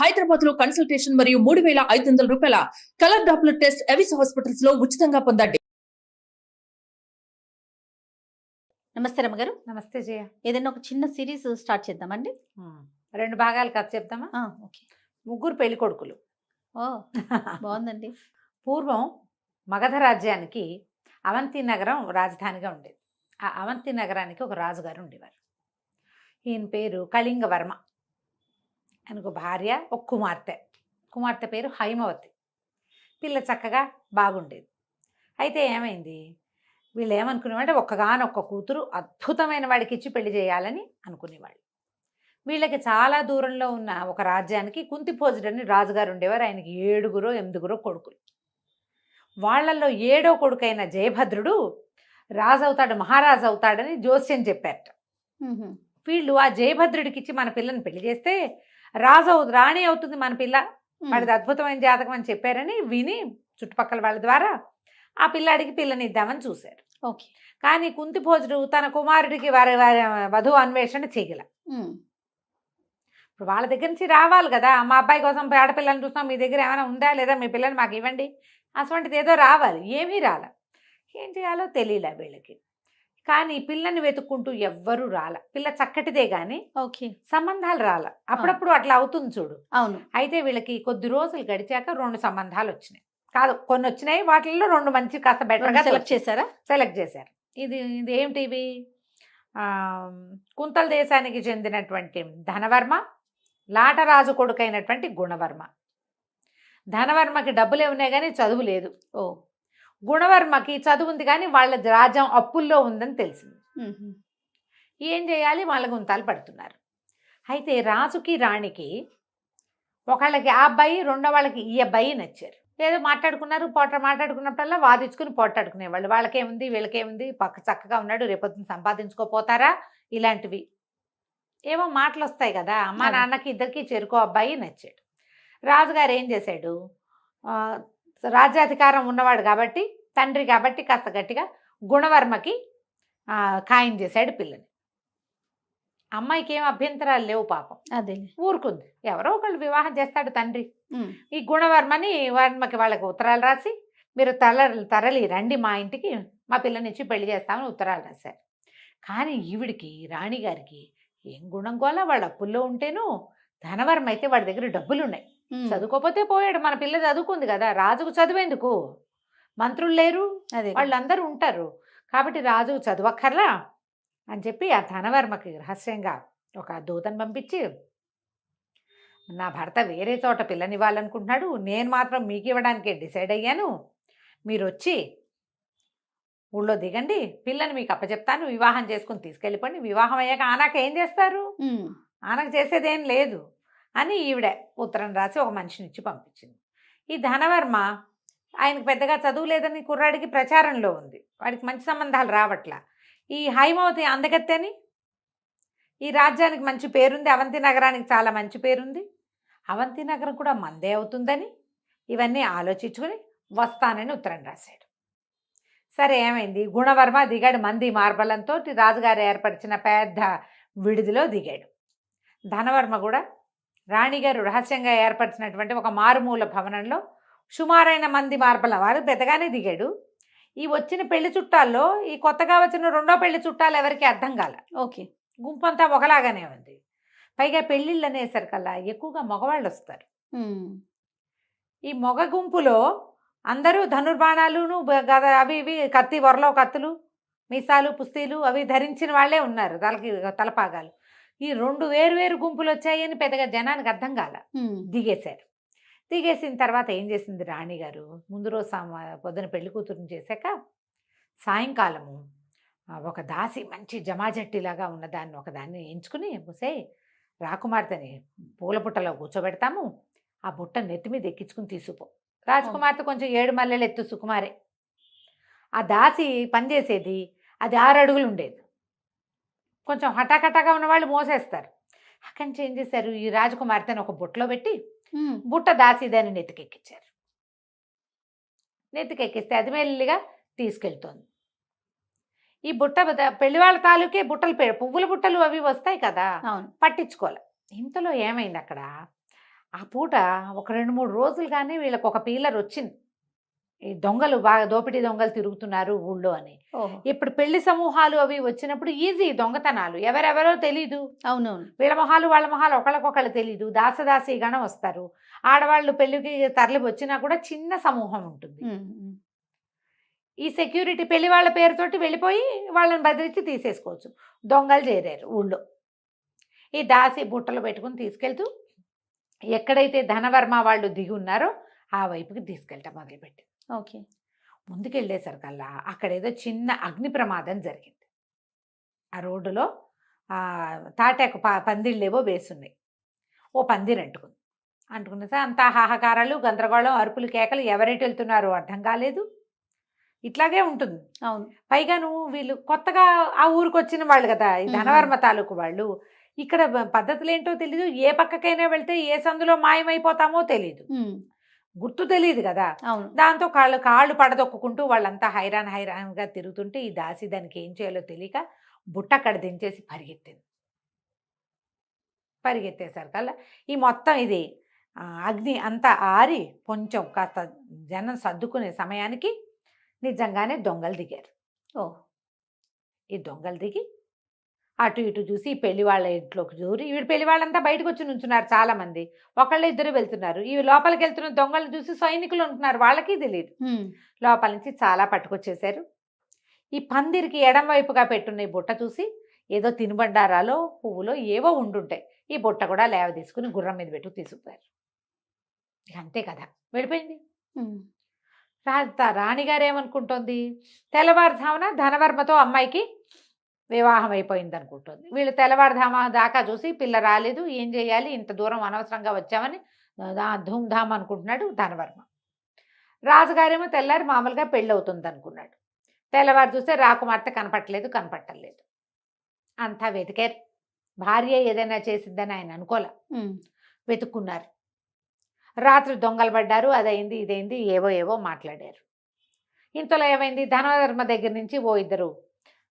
హైదరాబాద్ లో కన్సల్టేషన్ మరియు 3,500 రూపాయల colour Doppler test Avis hospitals లో ఉచితంగా పొందండి. నమస్తే రమ్మగారు. నమస్తే జయ. ఏదైనా ఒక చిన్న సిరీస్ స్టార్ట్ చేద్దామండి. 2 భాగాలు కథ చెప్తామా? ఓకే. ముగ్గురు పెళ్లి కొడుకులు. ఓ బాగుందండి. పూర్వం మగధ రాజ్యానికి అవంతి నగరం రాజధానిగా ఉండేది. ఆ అవంతి నగరానికి ఒక రాజుగారు ఉండేవారు. ఈయన పేరు కళింగవర్మ. ఆయనకు భార్య, ఒక కుమార్తె పేరు హైమవతి. పిల్ల చక్కగా బాగుండేది. అయితే ఏమైంది, వీళ్ళు ఏమనుకునేవాళ్ళంటే ఒక్కగానొక్క కూతురు అద్భుతమైన వాడికి ఇచ్చి పెళ్లి చేయాలని అనుకునేవాళ్ళు. వీళ్ళకి చాలా దూరంలో ఉన్న ఒక రాజ్యానికి కుంతిభోజుడని రాజుగారు ఉండేవారు. ఆయనకి 7-8 కొడుకులు. వాళ్ళల్లో 7వ కొడుకైన జయభద్రుడు రాజు అవుతాడు, మహారాజు అవుతాడని జోస్యం చెప్పారట. వీళ్ళు ఆ జయభద్రుడికి ఇచ్చి మన పిల్లని పెళ్లి చేస్తే రాణి అవుతుంది మన పిల్ల, వాడిది అద్భుతమైన జాతకం అని చెప్పారని విని చుట్టుపక్కల వాళ్ళ ద్వారా ఆ పిల్లాడికి పిల్లని ఇద్దామని చూశారు. ఓకే. కానీ కుంతిభోజుడు తన కుమారుడికి వారి వధువు అన్వేషణ చేయగల. ఇప్పుడు వాళ్ళ దగ్గర నుంచి రావాలి కదా, మా అబ్బాయి కోసం ఆడపిల్లని చూస్తాం, మీ దగ్గర ఏమైనా ఉందా లేదా, మీ పిల్లని మాకు ఇవ్వండి, అటువంటిది ఏదో రావాలి. ఏమీ రాల. ఏం చేయాలో తెలియలే వీళ్ళకి. కానీ పిల్లని వెతుక్కుంటూ ఎవ్వరూ రాల. పిల్ల చక్కటిదే కానీ ఓకే సంబంధాలు రాల. అప్పుడప్పుడు అట్లా అవుతుంది చూడు. అవును. అయితే వీళ్ళకి కొద్ది రోజులు గడిచాక 2 సంబంధాలు వచ్చినాయి. కాదు, కొన్ని వచ్చినాయి. వాటిల్లో 2 మంచి కాస్త బెటర్గా సెలెక్ట్ చేశారు. ఇది ఏమిటి ఇవి? కుంతల దేశానికి చెందినటువంటి ధనవర్మ, లాటరాజు కొడుకైనటువంటి గుణవర్మ. ధనవర్మకి డబ్బులే ఉన్నాయి కానీ చదువు లేదు. గుణవర్మకి చదువు ఉంది కానీ వాళ్ళ రాజ్యం అప్పుల్లో ఉందని తెలిసింది. ఏం చేయాలి, వాళ్ళ గుంతాలు పడుతున్నారు. అయితే రాజుకి రాణికి ఒకళ్ళకి ఆ అబ్బాయి, రెండో వాళ్ళకి ఈ అబ్బాయి నచ్చారు. ఏదో మాట్లాడుకున్నారు. మాట్లాడుకున్నప్పుడల్లా వాదించుకుని పోట్లాడుకునేవాళ్ళు. వాళ్ళకేముంది వీళ్ళకేముంది, పక్క చక్కగా ఉన్నాడు, రేపొద్దున సంపాదించుకోపోతారా, ఇలాంటివి ఏమో మాటలు వస్తాయి కదా. అమ్మ నాన్నకి ఇద్దరికి చెరుకో అబ్బాయి నచ్చాడు. రాజుగారు ఏం చేశాడు, రాజ్యాధికారం ఉన్నవాడు కాబట్టి, తండ్రి కాబట్టి కాస్త గట్టిగా గుణవర్మకి ఖాయం చేశాడు పిల్లని. అమ్మాయికి ఏం అభ్యంతరాలు లేవు పాపం, అదే ఊరుకుంది. ఎవరో ఒకళ్ళు వివాహం చేస్తాడు తండ్రి. ఈ వర్మకి వాళ్ళకి ఉత్తరాలు రాసి, మీరు తరలి రండి మా ఇంటికి, మా పిల్లనిచ్చి పెళ్లి చేస్తామని ఉత్తరాలు రాశారు. కానీ ఈవిడికి, రాణిగారికి ఏం గుణం గోలా, వాళ్ళ అప్పుల్లో ఉంటేను, ధనవర్మ అయితే వాడి దగ్గర డబ్బులు ఉన్నాయి, చదువుకోపోతే పోయాడు, మన పిల్ల చదువుకుంది కదా, రాజుకు చదువేందుకు, మంత్రులు లేరు, వాళ్ళందరూ ఉంటారు కాబట్టి రాజుకు చదువక్కర్లా అని చెప్పి ఆ ధనవర్మకి రహస్యంగా ఒక దూతను పంపించి, నా భర్త వేరే చోట పిల్లనివ్వాలనుకుంటున్నాడు, నేను మాత్రం మీకు ఇవ్వడానికే డిసైడ్ అయ్యాను, మీరు వచ్చి ఊళ్ళో దిగండి, పిల్లని మీకు అప్పచెప్తాను, వివాహం చేసుకుని తీసుకెళ్ళిపోండి, వివాహం అయ్యాక ఆనాక ఏం చేస్తారు, ఆనకు చేసేదేం లేదు అని ఈవిడ ఉత్తరం రాసి ఒక మనిషిని ఇచ్చి పంపించింది. ఈ ధనవర్మ ఆయనకు పెద్దగా చదువు లేదని కుర్రాడికి ప్రచారంలో ఉంది, వాడికి మంచి సంబంధాలు రావట్లా. ఈ హైమవతి అందగత్తెని, ఈ రాజ్యానికి మంచి పేరుంది, అవంతి నగరానికి చాలా మంచి పేరుంది, అవంతి నగరం కూడా మందే అవుతుందని ఇవన్నీ ఆలోచించుకుని వస్తానని ఉత్తరం రాశాడు. సరే ఏమైంది, గుణవర్మ దిగాడు. మంది మార్బలంతో రాజుగారు ఏర్పరిచిన పెద్ద విడిదిలో దిగాడు. ధనవర్మ కూడా రాణిగారు రహస్యంగా ఏర్పరిచినటువంటి ఒక మారుమూల భవనంలో సుమారైన మంది మార్బలం వారు పెద్దగానే దిగాడు. ఈ వచ్చిన పెళ్లి చుట్టాల్లో ఈ కొత్తగా వచ్చిన 2వ పెళ్లి చుట్టాలు ఎవరికి అర్థం కాల. ఓకే. గుంపంతా ఒకలాగానే ఉంది. పైగా పెళ్ళిళ్ళు అనేసరికల్లా ఎక్కువగా మగవాళ్ళు వస్తారు. ఈ మగ గుంపులో అందరూ ధనుర్బాణాలును గద అవి ఇవి కత్తి, వరలో కత్తులు, మీసాలు, పుస్తీలు అవి ధరించిన వాళ్ళే ఉన్నారు, తలపాగాలు. ఈ 2 వేరు గుంపులు వచ్చాయని పెద్దగా జనానికి అర్థం కాల. దిగేశారు. దిగేసిన తర్వాత ఏం చేసింది రాణిగారు, ముందు రోజు పొద్దున పెళ్లి కూతురుని చేశాక సాయంకాలము ఒక దాసి మంచి జమాజట్టిలాగా ఉన్నదాన్ని ఒకదాన్ని ఎంచుకుని, ముసే రాకుమార్తెని పూల బుట్టలో కూర్చోబెడతాము, ఆ బుట్ట నెత్తి మీద ఎక్కించుకుని తీసుకుపో. రాజకుమార్తె కొంచెం 7 మల్లెలు ఎత్తు సుకుమారే. ఆ దాసి పనిచేసేది అది 6 అడుగులు ఉండేది. కొంచెం హఠాకటాగా ఉన్నవాళ్ళు మోసేస్తారు. అక్కడి నుంచి ఏం చేశారు, ఈ రాజకుమార్తెను ఒక బుట్టలో పెట్టి బుట్ట దాసి దాన్ని నెత్తికెక్కించారు. నెత్తికెక్కిస్తే అది మెల్లిగా తీసుకెళ్తోంది. ఈ బుట్ట పెళ్లివాళ్ళ తాలూకే బుట్టలు, పువ్వుల బుట్టలు అవి వస్తాయి కదా, పట్టించుకోవాలి. ఇంతలో ఏమైంది, అక్కడ ఆ పూట ఒక 2-3 రోజులుగానే వీళ్ళకి ఒక పీలర్ వచ్చింది. ఈ దొంగలు బాగా దోపిడీ దొంగలు తిరుగుతున్నారు ఊళ్ళో అని. ఓహో! ఇప్పుడు పెళ్లి సమూహాలు అవి వచ్చినప్పుడు ఈజీ దొంగతనాలు. ఎవరెవరో తెలీదు. అవునవును. వీళ్ళ మొహాలు వాళ్ళ మొహాలు ఒకళ్ళకొకళ్ళు తెలీదు. దాసదాసీగణం వస్తారు. ఆడవాళ్ళు పెళ్లికి తరలి వచ్చినా కూడా చిన్న సమూహం ఉంటుంది. ఉమ్, ఉమ్. ఈ సెక్యూరిటీ పెళ్లి వాళ్ళ పేరుతోటి వెళ్ళిపోయి వాళ్ళని బెదిరించి తీసేసుకోవచ్చు. దొంగలు చేరారు ఊళ్ళో. ఈ దాసి బుట్టలు పెట్టుకుని తీసుకెళ్తూ ఎక్కడైతే ధనవర్మ వాళ్ళు దిగి ఉన్నారో ఆ వైపుకి తీసుకెళ్ళటం మొదలుపెట్టింది. ఓకే. ముందుకెళ్ళేసరికల్లా అక్కడేదో చిన్న అగ్ని ప్రమాదం జరిగింది. ఆ రోడ్డులో తాటాకు పందిళ్ళేవో వేసున్నాయి. ఓ పందిరి అంటుకున్న సార్ అంతా హాహాకారాలు, గందరగోళం, అరుపులు, కేకలు. ఎవరెటు వెళ్తున్నారో అర్థం కాలేదు. ఇట్లాగే ఉంటుంది. అవును. పైగాను వీళ్ళు కొత్తగా ఆ ఊరికి వచ్చిన వాళ్ళు కదా, ఈ ధనవర్మ తాలూకు వాళ్ళు. ఇక్కడ పద్ధతులు ఏంటో తెలీదు. ఏ పక్కకైనా వెళ్తే ఏ సందులో మాయమైపోతామో తెలీదు. ఉమ్, గుర్తు తెలియదు కదా. అవును. దాంతో కాళ్ళు పడదొక్కుంటూ వాళ్ళంతా హైరాన్గా తిరుగుతుంటే ఈ దాసి దానికి ఏం చేయాలో తెలియక బుట్ట అక్కడ దించేసి పరిగెత్తేసరికల్లా ఈ మొత్తం ఇది అగ్ని అంతా ఆరి కొంచెం కాస్త జనం సర్దుకునే సమయానికి నిజంగానే దొంగలు దిగారు. ఓ, ఈ దొంగలు దిగి అటు ఇటు చూసి ఈ పెళ్లి వాళ్ళ ఇంట్లోకి దూరి, వీడు పెళ్లి వాళ్ళంతా బయటకు వచ్చి నుంచున్నారు. చాలామంది ఒకళ్ళు ఇద్దరు వెళ్తున్నారు. ఈ లోపలికి వెళ్తున్న దొంగలను చూసి సైనికులు ఉంటున్నారు. వాళ్ళకి తెలియదు. ఉమ్, లోపల నుంచి చాలా పట్టుకొచ్చేశారు. ఈ పందిరికి ఎడం వైపుగా పెట్టున్న ఈ బుట్ట చూసి ఏదో తినుబండారాలో పువ్వులో ఏవో ఉండుంటాయి. ఈ బుట్ట కూడా లేవ తీసుకుని గుర్రం మీద పెట్టు తీసుకుపోయారు. ఇక అంతే కదా, వెళ్ళిపోయింది. ఉమ్. రాణిగారు ఏమనుకుంటోంది, తెల్లవారుజామున ధనవర్మతో అమ్మాయికి వివాహం అయిపోయింది అనుకుంటుంది. వీళ్ళు తెల్లవారుధామ దాకా చూసి పిల్ల రాలేదు, ఏం చేయాలి, ఇంత దూరం అనవసరంగా వచ్చామని ధూమ్ధామ్ అనుకుంటున్నాడు ధనవర్మ. రాజుగారేమో తెల్లారి మామూలుగా పెళ్ళి అవుతుంది అనుకున్నాడు. తెల్లవారు చూస్తే రాకుమార్తె కనపట్టలేదు. అంతా వెతికారు. భార్య ఏదైనా చేసిందని ఆయన అనుకోలే. వెతుక్కున్నారు. రాత్రి దొంగలు పడ్డారు. అదైంది ఇదైంది ఏవో మాట్లాడారు. ఇంతలో ఏమైంది, ధనవర్మ దగ్గర నుంచి ఓ ఇద్దరు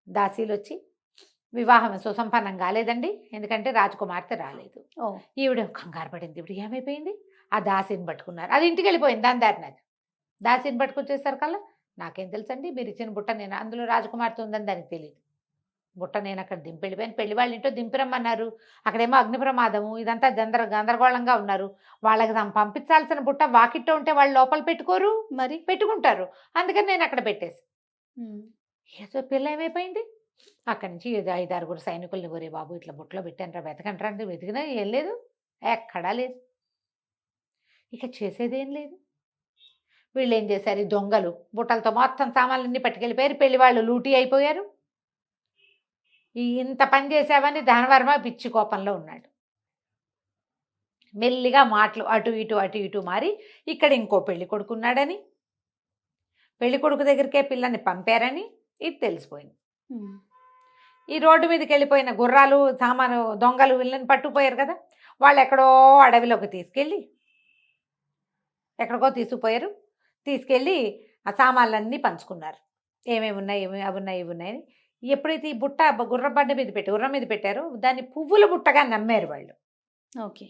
దాసీలు వచ్చి వివాహం సుసంపన్నం కాలేదండి, ఎందుకంటే రాజకుమార్తె రాలేదు. ఈవిడ కంగారు పడింది. ఇప్పుడు ఏమైపోయింది, ఆ దాసిని పట్టుకున్నారు. అది ఇంటికి వెళ్ళిపోయింది దాని దారిని. అది దాసిని పట్టుకొచ్చేసరికల్లా నాకేం తెలుసండి, మీరు ఇచ్చిన బుట్ట నేను అందులో రాజకుమార్తె ఉందని దానికి తెలియదు. బుట్ట నేను అక్కడ వెళ్ళిపోయాను. పెళ్లి వాళ్ళ ఇంట్లో దింపిరమ్మన్నారు. అక్కడేమో అగ్ని ప్రమాదము, ఇదంతా గందరగోళంగా ఉన్నారు. వాళ్ళకి పంపించాల్సిన బుట్ట వాకిట్లో ఉంటే వాళ్ళు లోపల పెట్టుకోరు, మరి పెట్టుకుంటారు. అందుకని నేను అక్కడ పెట్టేసి ఏదో పిల్ల ఏమైపోయింది. అక్కడి నుంచి 5-6 సైనికుల్ని, ఒరే బాబు ఇట్లా బుట్టలో పెట్టాను వెతకంటారా అంటే వెతికినా ఏం లేదు, ఎక్కడా లేదు. ఇక చేసేదేం లేదు. వీళ్ళు ఏం చేశారు, ఈ దొంగలు బుట్టలతో మొత్తం సామాన్లన్నీ పట్టుకెళ్ళిపోయారు. పెళ్లి వాళ్ళు లూటీ అయిపోయారు. ఇంత పని చేసావని ధనవర్మ పిచ్చి కోపంలో ఉన్నాడు. మెల్లిగా మాటలు అటు ఇటు మారి ఇక్కడ ఇంకో పెళ్లి కొడుకున్నాడని, పెళ్లి కొడుకు దగ్గరికే పిల్లని పంపారని ఇది తెలిసిపోయింది. ఈ రోడ్డు మీదకి వెళ్ళిపోయిన గుర్రాలు సామాను దొంగలు వీళ్ళని పట్టుకుపోయారు కదా, వాళ్ళు ఎక్కడో అడవిలోకి ఎక్కడికో తీసుకెళ్ళి ఆ సామాన్లన్నీ పంచుకున్నారు. ఏమేమి ఉన్నాయి, అవి ఉన్నాయని. ఎప్పుడైతే ఈ బుట్ట గుర్రం మీద పెట్టారో దాన్ని పువ్వుల బుట్టగా నమ్మారు వాళ్ళు. ఓకే.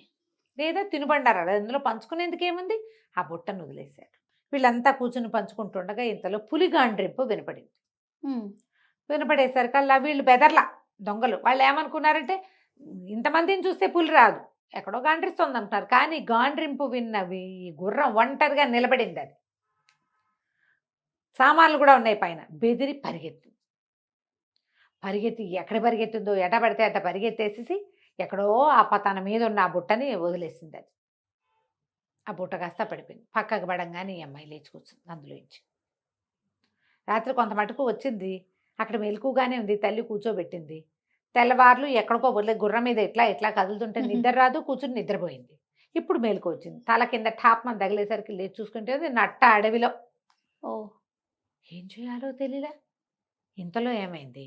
లేదా తినుబండారాలు అందులో పంచుకునేందుకు ఏముంది, ఆ బుట్టను వదిలేశారు. వీళ్ళంతా కూర్చుని పంచుకుంటుండగా ఇంతలో పులి గాండ్రింపు వినపడింది. వినపడేసరికల్లా వీళ్ళు బెదర్లా దొంగలు. వాళ్ళు ఏమనుకున్నారంటే ఇంతమందిని చూస్తే పులి రాదు, ఎక్కడో గాండ్రిస్తుంది అంటున్నారు. కానీ గాండ్రింపు విన్నవి గుర్రం ఒంటరిగా నిలబడింది. అది సామాన్లు కూడా ఉన్నాయి పైన. బెదిరి పరిగెత్తి ఎక్కడ పరిగెత్తుందో ఎట పడితే అట్ట పరిగెత్తేసేసి ఎక్కడో తన మీద ఉన్న ఆ బుట్టని వదిలేసింది. అది ఆ బుట్ట కాస్త పడిపోయింది. పక్కకు పడంగానే ఈ అమ్మాయి లేచి కూర్చుంది అందులో ఇచ్చి. రాత్రి కొంత మటుకు వచ్చింది, అక్కడ మెలకుగానే ఉంది. తల్లి కూర్చోబెట్టింది. తెల్లవార్లు ఎక్కడికో వదిలే గుర్రం మీద ఇట్లా కదులుతుంటే నిద్ర రాదు, కూర్చుని నిద్రపోయింది. ఇప్పుడు మేలుకు వచ్చింది. తల కింద టాప్మని తగిలేసరికి లేచి చూసుకుంటే నట్ట అడవిలో. ఏం చేయాలో తెలియలే. ఇంతలో ఏమైంది,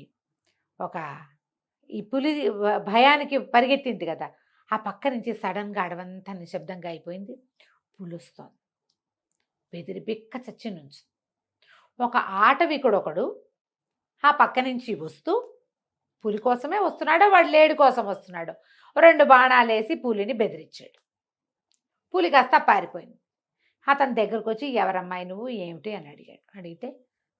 ఈ పులి భయానికి పరిగెత్తింది కదా, ఆ పక్క నుంచి సడన్గా అడవంతా నిశ్శబ్దంగా అయిపోయింది. పులి వస్తోంది. బెదిరి బిక్క చచ్చి నుంచి ఒక ఆటవికుడొకడు ఆ పక్క నుంచి వస్తూ, పులి కోసమే వస్తున్నాడో వాడు లేడి కోసం వస్తున్నాడో, 2 బాణాలు వేసి పులిని బెదిరించాడు. పులి కాస్త పారిపోయింది. అతని దగ్గరకు వచ్చి ఎవరమ్మాయి నువ్వు ఏమిటి అని అడిగాడు. అడిగితే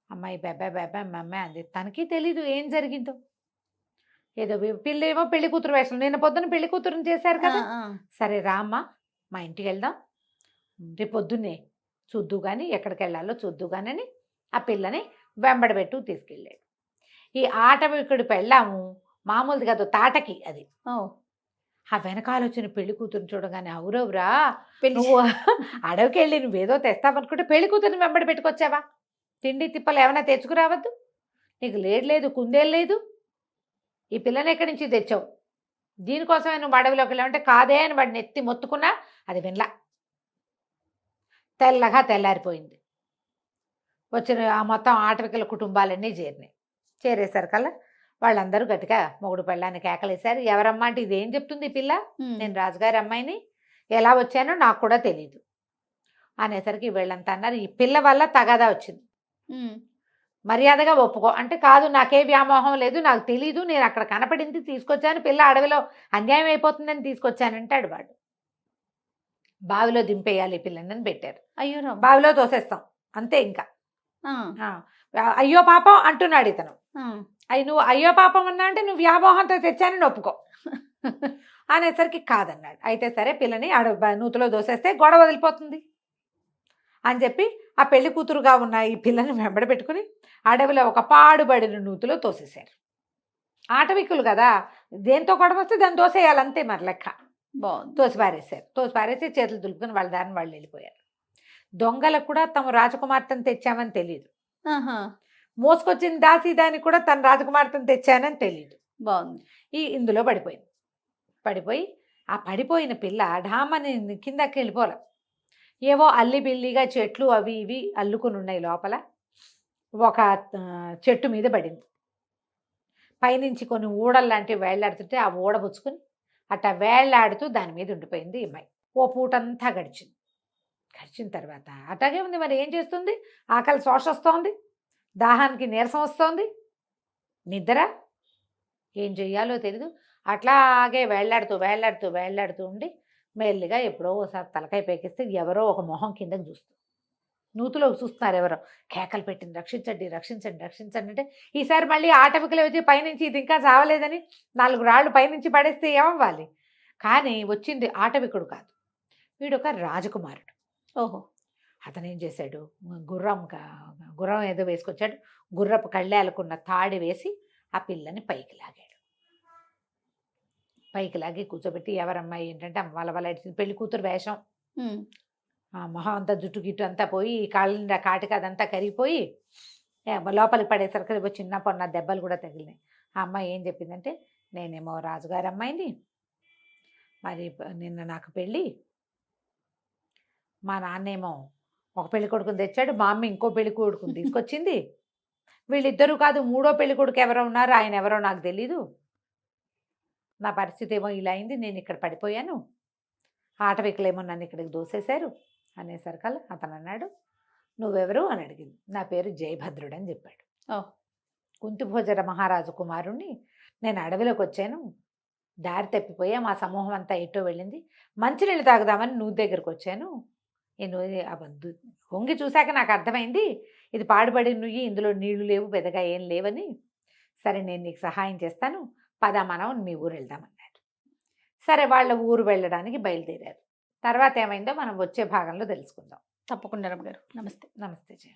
అమ్మాయి బెబ్బా మమ్మ అంది. తనకి తెలీదు ఏం జరిగిందో. ఏదో పిల్ల ఏమో పెళ్లి కూతురు వేషం, నిన్న పొద్దున పెళ్లి కూతురుని చేశారు కదా. సరే రామ్మా మా ఇంటికి వెళ్దాం, రేపు పొద్దున్నే చూద్దు కానీ ఎక్కడికి వెళ్ళాలో చూద్దు కానీ ఆ పిల్లని వెంబడబెట్టు తీసుకెళ్ళాడు. ఈ ఆటవికుడు పెళ్ళాము మామూలుది కాదు, తాటకి అది. ఆ వెనకాల వచ్చిన పెళ్లి కూతురుని చూడగానే అవురవురా నువ్వు అడవికి వెళ్ళి నువ్వేదో తెస్తావనుకుంటే పెళ్లి కూతురుని వెంబడి పెట్టుకొచ్చావా? తిండి తిప్పలు ఏమైనా తెచ్చుకురావద్దు, నీకు లేదు కుందేలు లేదు, ఈ పిల్లని ఎక్కడి నుంచి తెచ్చావు, దీనికోసమే నువ్వు అడవిలోకి వెళ్ళావంటే కాదే అని వాడిని ఎత్తి మొత్తుకున్నా అది వినలా. తెల్లగా తెల్లారిపోయింది. వచ్చిన ఆ మొత్తం ఆటవికల కుటుంబాలన్నీ చేరేసరికల్లా వాళ్ళందరూ గట్టిగా మొగుడు పెళ్ళాన్ని కేకలేశారు. ఎవరమ్మా అంటే ఇదేం చెప్తుంది ఈ పిల్ల, నేను రాజుగారి అమ్మాయిని, ఎలా వచ్చానో నాకు కూడా తెలీదు అనేసరికి వీళ్ళంతా అన్నారు ఈ పిల్ల వల్ల తగాదా వచ్చింది, మర్యాదగా ఒప్పుకో. అంటే కాదు నాకే వ్యామోహం లేదు, నాకు తెలీదు, నేను అక్కడ కనపడింది తీసుకొచ్చాను, పిల్ల అడవిలో అన్యాయం అయిపోతుందని తీసుకొచ్చానంటాడు వాడు. బావిలో దింపేయాలి ఈ పిల్లని పెట్టారు. అయ్యో బావిలో తోసేస్తాం అంతే. ఇంకా అయ్యో పాపం అంటున్నాడు ఇతను. నువ్వు అయ్యో పాపం అన్నా అంటే నువ్వు వ్యామోహంతో తెచ్చానని ఒప్పుకో అనేసరికి కాదన్నాడు. అయితే సరే పిల్లని నూతిలో దోసేస్తే గొడవ వదిలిపోతుంది అని చెప్పి ఆ పెళ్లి కూతురుగా ఉన్న ఈ పిల్లని వెంబడ పెట్టుకుని అడవిలో ఒక పాడుబడిన నూతిలో తోసేశారు. ఆటవికులు కదా, దేంతో గొడవ వస్తే దాన్ని దోసేయాలంతే మరి లెక్క. తోసి పారేసి చేతులు దులుపుకుని వాళ్ళ దారిని వాళ్ళు వెళ్ళిపోయారు. దొంగలకు కూడా తమ రాజకుమార్తెను తెచ్చామని తెలియదు, మోసుకొచ్చిన దానికి కూడా తన రాజకుమార్తెను తెచ్చానని తెలియదు. బాగుంది. ఇందులో పడిపోయి ఆ పడిపోయిన పిల్ల ఢామని కిందకి వెళ్ళిపోలే, ఏవో అల్లిబిల్లిగా చెట్లు అవి ఇవి అల్లుకుని ఉన్నాయి. లోపల ఒక చెట్టు మీద పడింది. పైనుంచి కొన్ని ఊడల్లాంటివి వేళ్లాడుతుంటే ఆ ఊడ పుచ్చుకుని అట్లా వేళ్లాడుతూ దాని మీద ఉండిపోయింది ఈ అమ్మాయి. ఓ పూటంతా గడిచిన తర్వాత అట్లాగే ఉంది. మరి ఏం చేస్తుంది? ఆకలి శోష వస్తోంది, దాహానికి నీరసం వస్తోంది, నిద్ర ఏం చెయ్యాలో తెలీదు. అట్లాగే వేళ్లాడుతూ ఉండి మెల్లిగా ఎప్పుడో ఒకసారి తలకాయ పేకిస్తే ఎవరో ఒక మొహం కిందకి చూస్తుంది. నూతిలో చూస్తున్నారు ఎవరో, కేకలు పెట్టింది రక్షించండి అంటే ఈసారి మళ్ళీ ఆటవికలు వచ్చి పైనుంచి ఇది ఇంకా చావలేదని 4 రాళ్ళు పైనుంచి పడేస్తే ఏమవ్వాలి? కానీ వచ్చింది ఆటవికుడు కాదు, వీడు ఒక రాజకుమారుడు. ఓహో. అతను ఏం చేశాడు, గుర్రం ఏదో వేసుకొచ్చాడు, గుర్రపు కళ్ళేలకున్న తాడి వేసి ఆ పిల్లని పైకి లాగి కూర్చోబెట్టి ఎవరమ్మాయి ఏంటంటే వలవల పెళ్లి కూతురు వేషం, ఆ మొహం అంతా జుట్టు గిట్టు అంతా పోయి కాళ్ళ కాటికి అదంతా కరిగిపోయి లోపలికి పడేసరికి చిన్న పొన్న దెబ్బలు కూడా తగిలినాయి. ఆ అమ్మాయి ఏం చెప్పిందంటే నేనేమో రాజుగారి అమ్మాయిని, మరి నిన్న నాకు పెళ్ళి, మా నాన్నేమో ఒక పెళ్లి కొడుకుని తెచ్చాడు, మా అమ్మ ఇంకో పెళ్లి కొడుకుని తీసుకొచ్చింది, వీళ్ళిద్దరూ కాదు 3వ పెళ్లి కొడుకు ఎవరో ఉన్నారు, ఆయన ఎవరో నాకు తెలీదు, నా పరిస్థితి ఏమో ఇలా అయింది, నేను ఇక్కడ పడిపోయాను, ఆటవికులేమో నన్ను ఇక్కడికి దోసేశారు అనేసరికల్లా అతను అన్నాడు నువ్వెవరు అని అడిగింది. నా పేరు జయభద్రుడు అని చెప్పాడు. కుంతిభోజర మహారాజు కుమారుణ్ణి, నేను అడవిలోకి వచ్చాను, దారి తప్పిపోయా, మా సమూహం అంతా ఎటో వెళ్ళింది, మంచినీళ్ళు తాగుదామని నువ్వు దగ్గరకు వచ్చాను, నేను వంగి చూశాక నాకు అర్థమైంది ఇది పాడుబడి నుయ్యి, ఇందులో నీళ్లు లేవు, పెద్దగా ఏం లేవని, సరే నేను నీకు సహాయం చేస్తాను, పద మనం మీ ఊరు వెళ్దామన్నాడు. సరే వాళ్ళ ఊరు వెళ్ళడానికి బయలుదేరారు. తర్వాత ఏమైందో మనం వచ్చే భాగంలో తెలుసుకుందాం. తప్పకుండా రమగారు. నమస్తే. నమస్తే జయ.